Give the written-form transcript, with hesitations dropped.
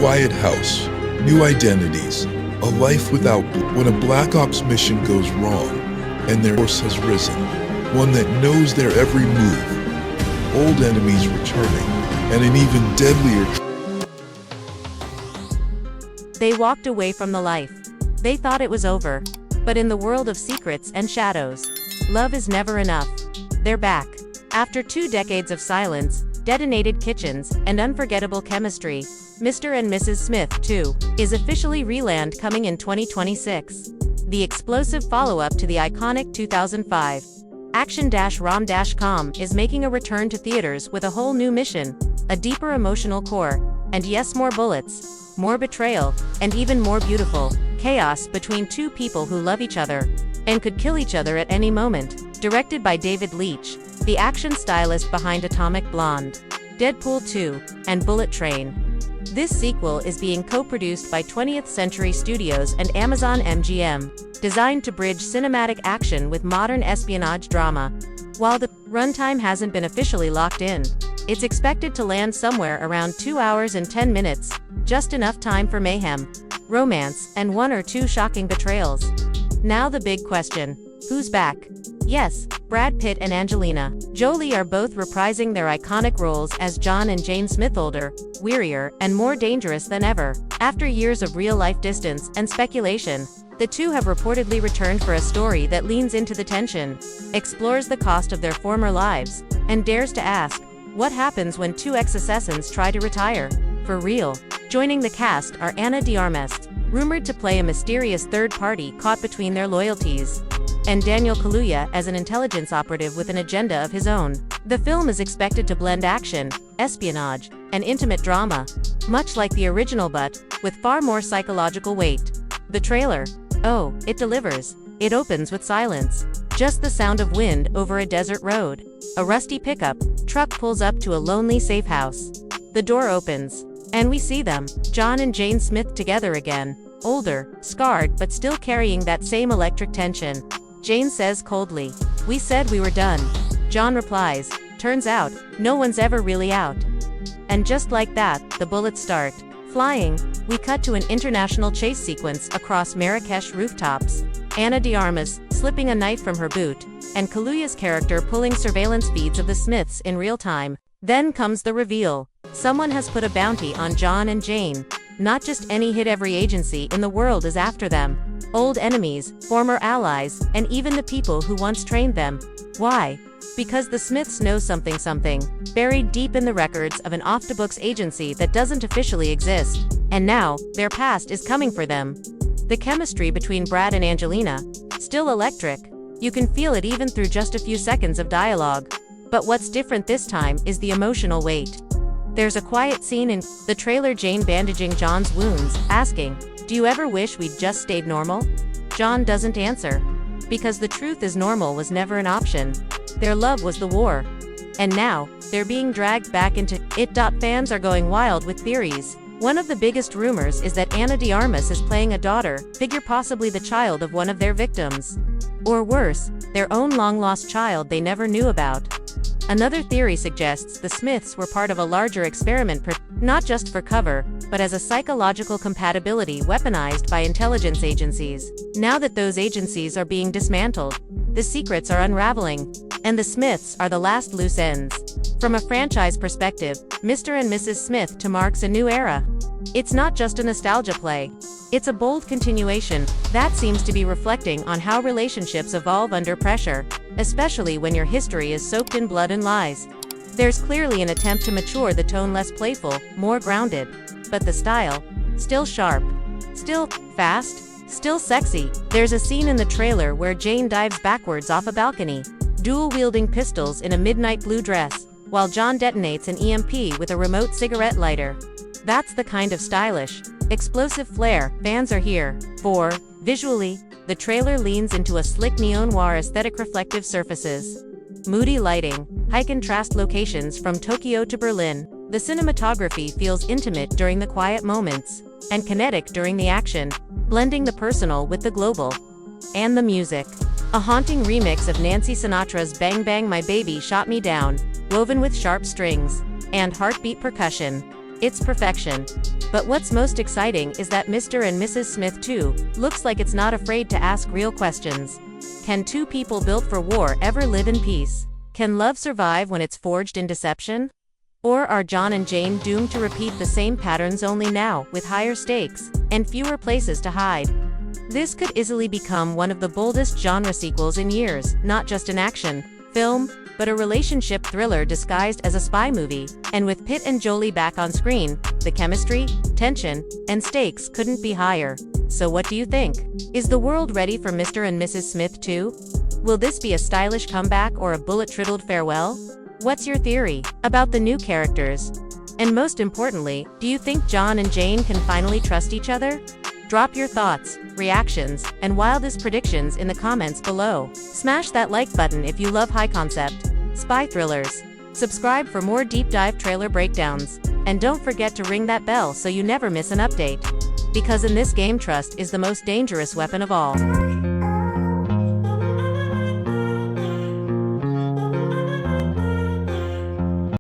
quiet house, new identities, a life without when a Black Ops mission goes wrong and their force has risen, one that knows their every move, old enemies returning, and an even deadlier. They walked away from the life. They thought it was over. But in the world of secrets and shadows, love is never enough. They're back. After 2 decades of silence, detonated kitchens, and unforgettable chemistry, Mr. and Mrs. Smith 2 is officially reland coming in 2026. The explosive follow-up to the iconic 2005 action-rom-com is making a return to theaters with a whole new mission, a deeper emotional core, and yes, more bullets, more betrayal, and even more beautiful chaos between 2 people who love each other and could kill each other at any moment. Directed by David Leitch, the action stylist behind Atomic Blonde, Deadpool 2, and Bullet Train. This sequel is being co-produced by 20th Century Studios and Amazon MGM, designed to bridge cinematic action with modern espionage drama. While the runtime hasn't been officially locked in, it's expected to land somewhere around 2 hours and 10 minutes, just enough time for mayhem, romance, and 1 or 2 shocking betrayals. Now the big question: who's back? Yes, Brad Pitt and Angelina Jolie are both reprising their iconic roles as John and Jane Smith, older, wearier, and more dangerous than ever. After years of real-life distance and speculation, the 2 have reportedly returned for a story that leans into the tension, explores the cost of their former lives, and dares to ask, what happens when 2 ex-assassins try to retire? For real. Joining the cast are Ana de Armas, rumored to play a mysterious third party caught between their loyalties, and Daniel Kaluuya as an intelligence operative with an agenda of his own. The film is expected to blend action, espionage, and intimate drama, much like the original but with far more psychological weight. The trailer, oh, it delivers. It opens with silence. Just the sound of wind over a desert road. A rusty pickup truck pulls up to a lonely safe house. The door opens, and we see them, John and Jane Smith, together again, older, scarred, but still carrying that same electric tension. Jane says coldly, "We said we were done." John replies, "Turns out, no one's ever really out." And just like that, the bullets start flying. We cut to an international chase sequence across Marrakesh rooftops. Ana de Armas slipping a knife from her boot, and Kaluuya's character pulling surveillance feeds of the Smiths in real time. Then comes the reveal. Someone has put a bounty on John and Jane. Not just any hit, every agency in the world is after them. Old enemies, former allies, and even the people who once trained them. Why? Because the Smiths know something, buried deep in the records of an off-the-books agency that doesn't officially exist. And now, their past is coming for them. The chemistry between Brad and Angelina, still electric. You can feel it even through just a few seconds of dialogue. But what's different this time is the emotional weight. There's a quiet scene in the trailer, Jane bandaging John's wounds, asking, "Do you ever wish we'd just stayed normal?" John doesn't answer. Because the truth is, normal was never an option. Their love was the war. And now, they're being dragged back into it. Fans are going wild with theories. One of the biggest rumors is that Ana de Armas is playing a daughter figure, possibly the child of one of their victims. Or worse, their own long-lost child they never knew about. Another theory suggests the Smiths were part of a larger experiment, not just for cover, but as a psychological compatibility weaponized by intelligence agencies. Now that those agencies are being dismantled, the secrets are unraveling, and the Smiths are the last loose ends. From a franchise perspective, Mr. and Mrs. Smith 2 marks a new era. It's not just a nostalgia play. It's a bold continuation that seems to be reflecting on how relationships evolve under pressure, especially when your history is soaked in blood and lies. There's clearly an attempt to mature the tone, less playful, more grounded. But the style, still sharp, still fast, still sexy. There's a scene in the trailer where Jane dives backwards off a balcony, dual-wielding pistols in a midnight blue dress, while John detonates an EMP with a remote cigarette lighter. That's the kind of stylish, explosive flair fans are here for. Visually, the trailer leans into a slick neo-noir aesthetic, reflective surfaces, moody lighting, high-contrast locations from Tokyo to Berlin. The cinematography feels intimate during the quiet moments, and kinetic during the action, blending the personal with the global. And the music. A haunting remix of Nancy Sinatra's "Bang Bang My Baby Shot Me Down," woven with sharp strings and heartbeat percussion. It's perfection. But what's most exciting is that Mr. and Mrs. Smith too looks like it's not afraid to ask real questions. Can two people built for war ever live in peace? Can love survive when it's forged in deception? Or are John and Jane doomed to repeat the same patterns only now, with higher stakes and fewer places to hide? This could easily become one of the boldest genre sequels in years, not just an action film, but a relationship thriller disguised as a spy movie. And with Pitt and Jolie back on screen, the chemistry, tension, and stakes couldn't be higher. So what do you think? Is the world ready for Mr. and Mrs. Smith too? Will this be a stylish comeback or a bullet-riddled farewell? What's your theory about the new characters? And most importantly, do you think John and Jane can finally trust each other? Drop your thoughts, reactions, and wildest predictions in the comments below. Smash that like button if you love high-concept spy thrillers. Subscribe for more deep-dive trailer breakdowns. And don't forget to ring that bell so you never miss an update. Because in this game, trust is the most dangerous weapon of all.